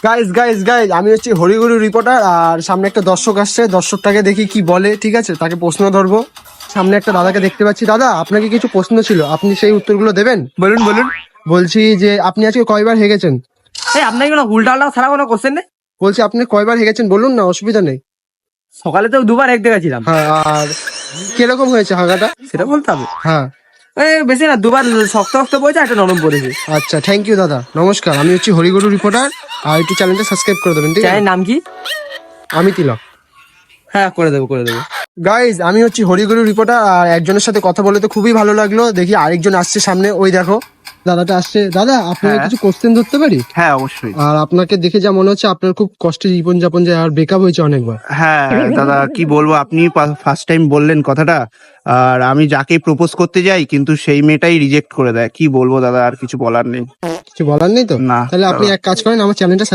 Guys guys guys আমি হচ্ছি Hariguru reporter, আর সামনে একটা দর্শক আসছে, দর্শকটাকে দেখি কি বলে। ঠিক আছে, তাকে প্রশ্ন ধরবো। সামনে একটা দাদাকে দেখতে পাচ্ছি। দাদা, আপনাকে কিছু প্রশ্ন ছিল, আপনি সেই উত্তরগুলো দেবেন? বলুন বলুন। বলছি যে আপনি আজকে কয়বার হেগেছেন? এই আপনার কোনো উল্টাপাল্টা ছাড়া কোনো কোশ্চেন নেই? বলছি আপনি কয়বার হেগেছেন বলুন না, অসুবিধা নেই। সকালে তো দুবার এক গেছিলাম। হ্যাঁ, আর কিরকম হয়েছে হাগাটা? সেটা বলতে হবে। হ্যাঁ। এই বেশি না, দুবার শক্ত শক্ত পড়েছে, একটা নরম পড়েছে। আচ্ছা, থ্যাংক ইউ দাদা, নমস্কার। আমি হচ্ছি হরিগুরু রিপোর্টার, আর একটু চ্যানেলটা সাবস্ক্রাইব করে দেবেন, ঠিক আছে? চ্যানেলের নাম কি? আমি তিলক। হ্যাঁ, করে দেবো করে দেবো। গাইজ আমি হচ্ছি হরিগুরু রিপোর্টার, আর একজনের সাথে কথা বলে তো খুবই ভালো লাগলো। দেখি আরেকজন আসছে সামনে, ওই দেখো দাদাটা আসছে। দাদা, আপনাকে হ্যাঁ। কিছু কোশ্চেন ধরতে পারি? হ্যাঁ অবশ্যই। আর আপনাকে দেখে যা মনে হচ্ছে আপনার খুব কষ্টে জীবনযাপন যায়, আর ব্রেকআপ হয়েছে অনেকবার। হ্যাঁ দাদা, কি বলবো, আপনি ফার্স্ট টাইম বললেন কথাটা। আর আমি যাকে প্রপোজ করতে যাই কিন্তু সেই মেয়েটাই রিজেক্ট করে দেয়। কি বলবো দাদা, আর কিছু বলার নেই। কিছু বলার নেই তো? না। তাহলে আপনি এক কাজ করেন, আমার চ্যানেলটা